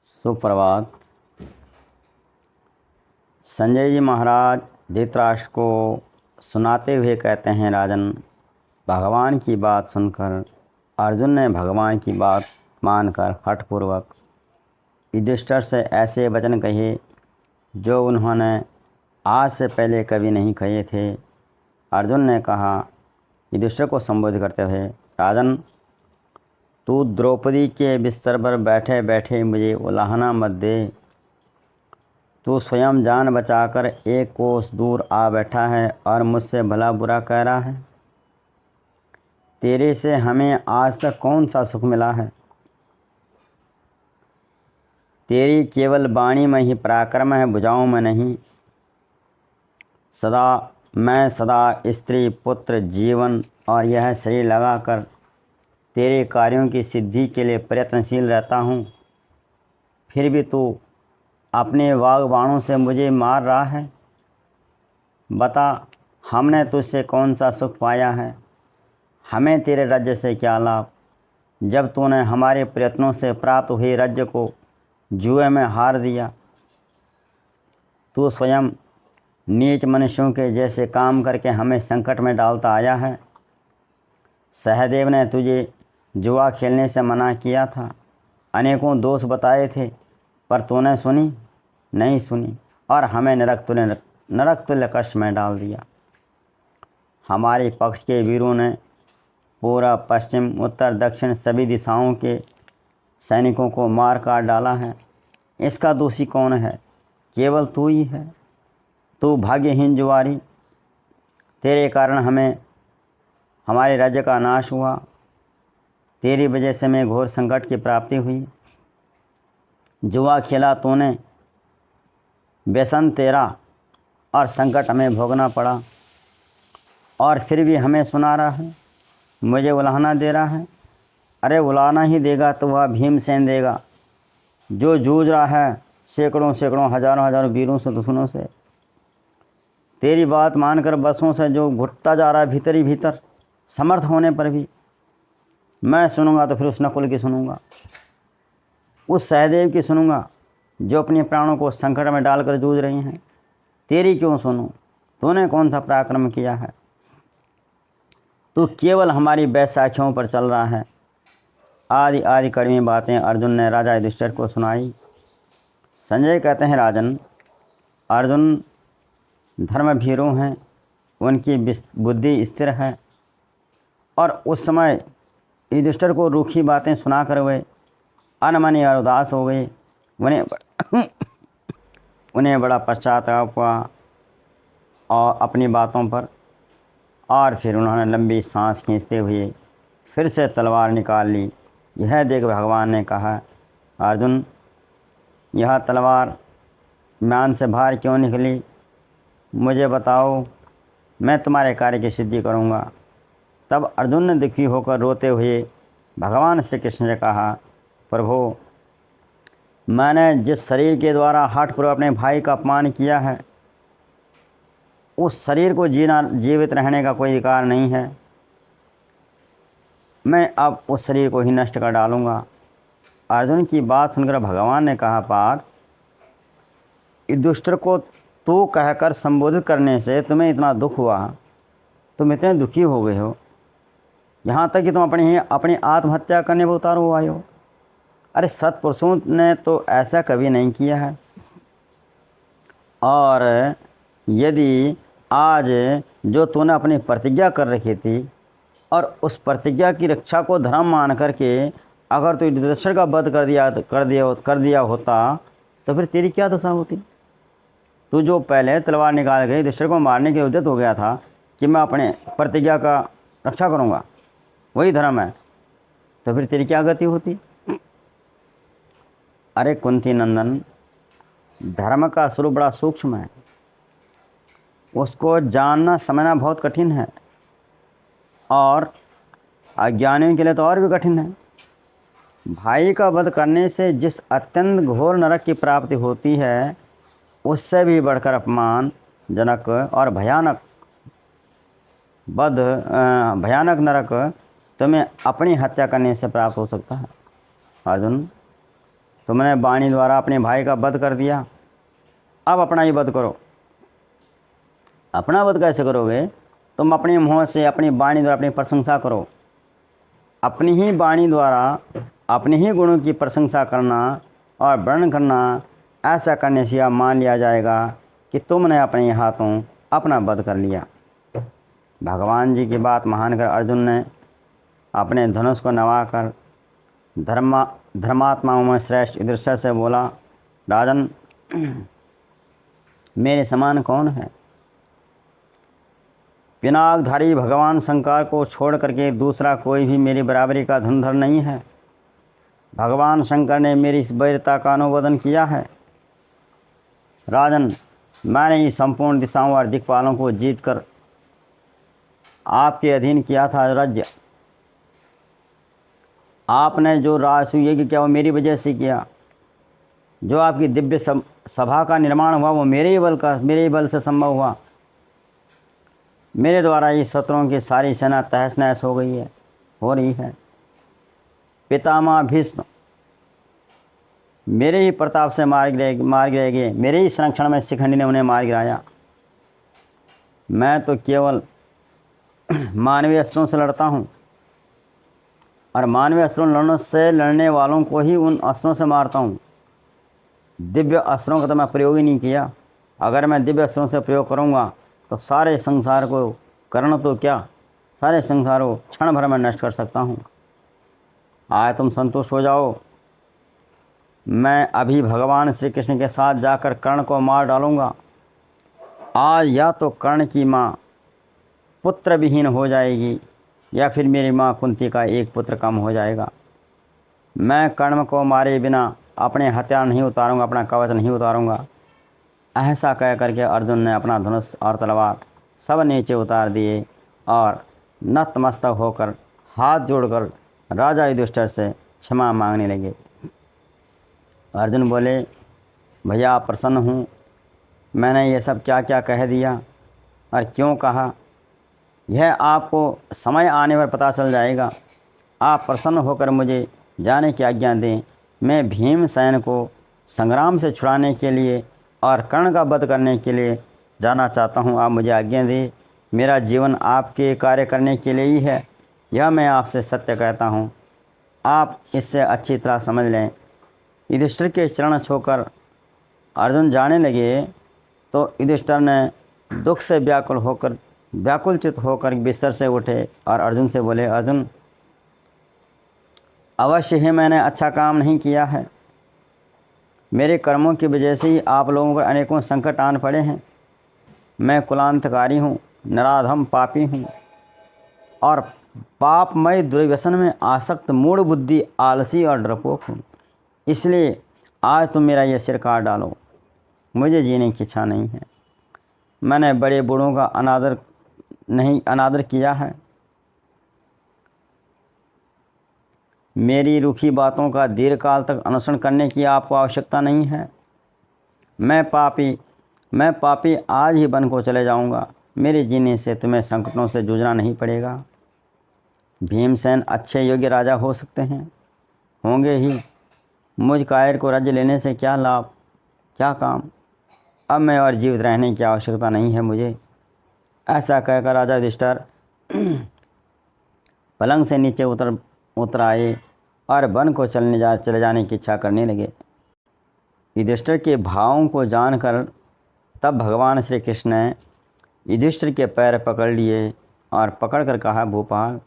सुप्रभात। संजय जी महाराज धृतराष्ट्र को सुनाते हुए कहते हैं, राजन, भगवान की बात सुनकर अर्जुन ने भगवान की बात मानकर हठपूर्वक युधिष्ठिर से ऐसे वचन कहे जो उन्होंने आज से पहले कभी नहीं कहे थे। अर्जुन ने कहा युधिष्ठिर को संबोधित करते हुए, राजन, तू द्रौपदी के बिस्तर पर बैठे बैठे मुझे उलाहना मत दे। तू स्वयं जान बचाकर एक कोस दूर आ बैठा है और मुझसे भला बुरा कह रहा है। तेरे से हमें आज तक कौन सा सुख मिला है? तेरी केवल वाणी में ही पराक्रम है, भुजाओं में नहीं। मैं सदा स्त्री पुत्र जीवन और यह शरीर लगाकर तेरे कार्यों की सिद्धि के लिए प्रयत्नशील रहता हूँ। फिर भी तू अपने वाग बाणों से मुझे मार रहा है। बता, हमने तुझसे कौन सा सुख पाया है? हमें तेरे राज्य से क्या लाभ, जब तूने हमारे प्रयत्नों से प्राप्त हुए राज्य को जुए में हार दिया। तू स्वयं नीच मनुष्यों के जैसे काम करके हमें संकट में डालता आया है। सहदेव ने तुझे जुआ खेलने से मना किया था, अनेकों दोष बताए थे, पर तूने सुनी नहीं सुनी और हमें नरक तुल्य कष्ट में डाल दिया। हमारे पक्ष के वीरों ने पूर्व पश्चिम उत्तर दक्षिण सभी दिशाओं के सैनिकों को मार काट डाला है। इसका दोषी कौन है? केवल तू ही है। तू भाग्यहीन जुआरी, तेरे कारण हमारे राज्य का नाश हुआ। तेरी वजह से मैं घोर संकट की प्राप्ति हुई। जुआ खेला तूने, व्यसन तेरा और संकट हमें भोगना पड़ा, और फिर भी हमें सुना रहा है, मुझे उलाहना दे रहा है। अरे उलाहना ही देगा तो वह भीमसेन देगा, जो जूझ रहा है सैकड़ों सैकड़ों हजारों हजारों वीरों से, दुश्मनों से। तेरी बात मानकर बसों से जो घुटता जा रहा है भीतर ही भीतर, समर्थ होने पर भी। मैं सुनूंगा तो फिर उस नकुल की सुनूंगा, उस सहदेव की सुनूंगा जो अपने प्राणों को संकट में डालकर जूझ रही हैं। तेरी क्यों सुनूं? तूने कौन सा पराक्रम किया है? तू केवल हमारी बैसाखियों पर चल रहा है। आदि आदि कड़वी बातें अर्जुन ने राजा युधिष्ठिर को सुनाई। संजय कहते हैं, राजन, अर्जुन धर्मभीरू हैं, उनकी बुद्धि स्थिर है, और उस समय युधिष्ठिर को रूखी बातें सुनाकर वे अनमनी और उदास हो गए। उन्हें बड़ा पश्चाताप हुआ और अपनी बातों पर, और फिर उन्होंने लंबी सांस खींचते हुए फिर से तलवार निकाल ली। यह देख भगवान ने कहा, अर्जुन, यह तलवार म्यान से बाहर क्यों निकली? मुझे बताओ, मैं तुम्हारे कार्य की सिद्धि करूँगा। तब अर्जुन ने दुखी होकर रोते हुए भगवान श्री कृष्ण से कहा, प्रभु, मैंने जिस शरीर के द्वारा हठपूर्वक अपने भाई का अपमान किया है, उस शरीर को जीवित रहने का कोई अधिकार नहीं है। मैं अब उस शरीर को ही नष्ट कर डालूँगा। अर्जुन की बात सुनकर भगवान ने कहा, पार्थ, युधिष्ठिर को तू कहकर संबोधित करने से तुम्हें इतना दुख हुआ, तुम इतने दुखी हो गए हो, यहाँ तक कि तुम अपनी आत्महत्या करने पर उतार हो आए हो। अरे सत्पुरुषों ने तो ऐसा कभी नहीं किया है। और यदि आज जो तूने अपनी प्रतिज्ञा कर रखी थी, और उस प्रतिज्ञा की रक्षा को धर्म मान करके अगर तू युधिष्ठिर का वध कर दिया होता, तो फिर तेरी क्या दशा होती? तू जो पहले तलवार निकाल के युधिष्ठिर को मारने के लिए उद्यत हो गया था कि मैं अपने प्रतिज्ञा का रक्षा करूँगा, वही धर्म है, तो फिर तेरी क्या गति होती? अरे कुंती नंदन, धर्म का स्वरूप बड़ा सूक्ष्म है, उसको जानना समझना बहुत कठिन है, और अज्ञानियों के लिए तो और भी कठिन है। भाई का वध करने से जिस अत्यंत घोर नरक की प्राप्ति होती है, उससे भी बढ़कर अपमानजनक और भयानक नरक तुम्हें अपनी हत्या करने से प्राप्त हो सकता है। अर्जुन, तुमने वाणी द्वारा अपने भाई का वध कर दिया, अब अपना ही वध करो। अपना वध कैसे करोगे? तुम अपने मुँह से अपनी वाणी द्वारा अपनी प्रशंसा करो। अपनी ही वाणी द्वारा अपने ही गुणों की प्रशंसा करना और वर्णन करना, ऐसा करने से यह मान लिया जाएगा कि तुमने अपने हाथों अपना वध कर लिया। भगवान जी की बात मानकर अर्जुन ने अपने धनुष को नवाकर धर्मात्माओं में श्रेष्ठ युधिष्ठिर से बोला, राजन, मेरे समान कौन है? पिनाकधारी भगवान शंकर को छोड़ करके दूसरा कोई भी मेरी बराबरी का धनुर्धर नहीं है। भगवान शंकर ने मेरी इस वीरता का अनुमोदन किया है। राजन, मैंने इस संपूर्ण दिशाओं और दिक्पालों को जीतकर आपके अधीन किया था राज्य। आपने जो राजसूय किया वो मेरी वजह से किया। जो आपकी दिव्य सभा का निर्माण हुआ वो मेरे ही बल से संभव हुआ। मेरे द्वारा ये शत्रुओं की सारी सेना तहस नहस हो गई है, हो रही है। पितामह भीष्म मेरे ही प्रताप से मार गिराए गए। मेरे ही संरक्षण में शिखंडी ने उन्हें मार गिराया। मैं तो केवल मानवीय अस्त्रों से लड़ता हूँ और मानवीय अस्त्रों से लड़ने वालों को ही उन अस्त्रों से मारता हूँ। दिव्य अस्त्रों का तो मैं प्रयोग ही नहीं किया। अगर मैं दिव्य अस्त्रों से प्रयोग करूँगा तो सारे संसार को करना तो क्या, सारे संसार को क्षण भर में नष्ट कर सकता हूँ। आज तुम संतुष्ट हो जाओ। मैं अभी भगवान श्री कृष्ण के साथ जाकर कर्ण को मार डालूँगा। आज या तो कर्ण की माँ पुत्र विहीन हो जाएगी या फिर मेरी माँ कुंती का एक पुत्र कम हो जाएगा। मैं कर्ण को मारे बिना अपने हथियार नहीं उतारूँगा, अपना कवच नहीं उतारूँगा। ऐसा कह करके अर्जुन ने अपना धनुष और तलवार सब नीचे उतार दिए और नतमस्तक होकर हाथ जोड़कर राजा युधिष्ठिर से क्षमा मांगने लगे। अर्जुन बोले, भैया प्रसन्न हूँ। मैंने ये सब क्या क्या कह दिया और क्यों कहा, यह आपको समय आने पर पता चल जाएगा। आप प्रसन्न होकर मुझे जाने की आज्ञा दें। मैं भीमसेन को संग्राम से छुड़ाने के लिए और कर्ण का वध करने के लिए जाना चाहता हूँ। आप मुझे आज्ञा दें। मेरा जीवन आपके कार्य करने के लिए ही है, यह मैं आपसे सत्य कहता हूँ। आप इससे अच्छी तरह समझ लें। युधिष्ठिर के चरण छूकर अर्जुन जाने लगे तो युधिष्ठिर ने दुख से व्याकुलचित होकर बिस्तर से उठे और अर्जुन से बोले, अर्जुन, अवश्य ही मैंने अच्छा काम नहीं किया है। मेरे कर्मों की वजह से ही आप लोगों पर अनेकों संकट आन पड़े हैं। मैं कुलांतकारी हूँ, नराधम पापी हूँ और पापमय दुर्व्यसन में आसक्त मूढ़ बुद्धि, आलसी और डरपोक हूँ। इसलिए आज तुम मेरा यह सिर काट डालो। मुझे जीने की इच्छा नहीं है। मैंने बड़े बूढ़ों का अनादर किया है। मेरी रूखी बातों का दीर्घकाल तक अनुसरण करने की आपको आवश्यकता नहीं है। मैं पापी आज ही वन को चले जाऊंगा। मेरे जीने से तुम्हें संकटों से जूझना नहीं पड़ेगा। भीमसेन अच्छे योग्य राजा हो सकते हैं, होंगे ही। मुझ कायर को राज्य लेने से क्या लाभ, क्या काम। अब मैं और जीवित रहने की आवश्यकता नहीं है मुझे। ऐसा कहकर राजा युधिष्ठिर पलंग से नीचे उतर आए और वन को चले जाने की इच्छा करने लगे। युधिष्ठिर के भावों को जानकर तब भगवान श्री कृष्ण ने युधिष्ठिर के पैर पकड़ लिए और पकड़कर कहा, भूपाल,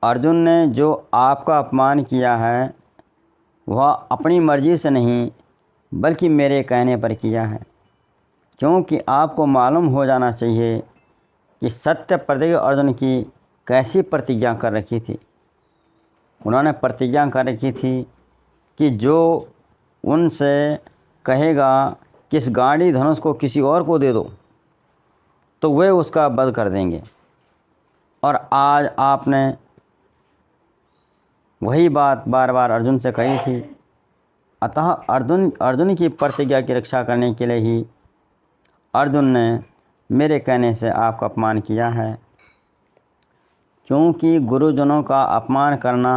अर्जुन ने जो आपका अपमान किया है वह अपनी मर्जी से नहीं बल्कि मेरे कहने पर किया है। क्योंकि आपको मालूम हो जाना चाहिए कि सत्य प्रतिज्ञा अर्जुन की कैसी प्रतिज्ञा कर रखी थी। उन्होंने प्रतिज्ञा कर रखी थी कि जो उनसे कहेगा कि इस गाड़ी धनुष को किसी और को दे दो तो वे उसका वध कर देंगे। और आज आपने वही बात बार बार अर्जुन से कही थी। अतः अर्जुन की प्रतिज्ञा की रक्षा करने के लिए ही अर्जुन ने मेरे कहने से आपका अपमान किया है। क्योंकि गुरुजनों का अपमान करना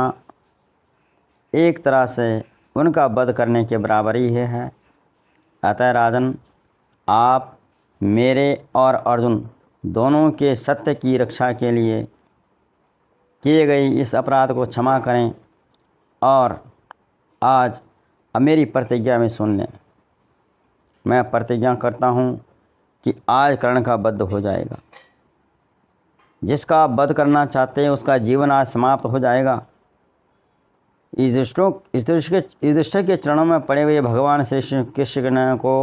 एक तरह से उनका वध करने के बराबर ही है। अतः राजन, आप मेरे और अर्जुन दोनों के सत्य की रक्षा के लिए किए गए इस अपराध को क्षमा करें और आज अब मेरी प्रतिज्ञा में सुन लें। मैं प्रतिज्ञा करता हूँ कि आज कर्ण का वध हो जाएगा। जिसका आप वध करना चाहते हैं उसका जीवन आज समाप्त हो जाएगा। युधिष्ठिर के चरणों में पड़े हुए भगवान श्री कृष्ण को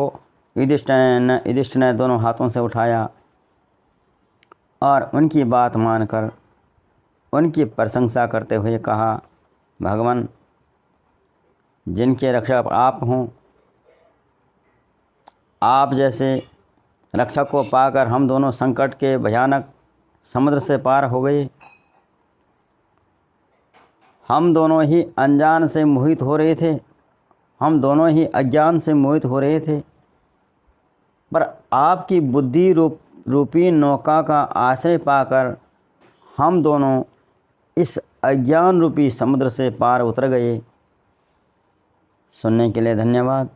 युधिष्ठिर ने दोनों हाथों से उठाया और उनकी बात मानकर उनकी प्रशंसा करते हुए कहा, भगवान, जिनके रक्षक आप हों, आप जैसे रक्षक को पाकर हम दोनों संकट के भयानक समुद्र से पार हो गए। हम दोनों ही अनजान से मोहित हो रहे थे, हम दोनों ही अज्ञान से मोहित हो रहे थे, पर आपकी बुद्धि रूपी नौका का आश्रय पाकर हम दोनों इस अज्ञान रूपी समुद्र से पार उतर गए। सुनने के लिए धन्यवाद।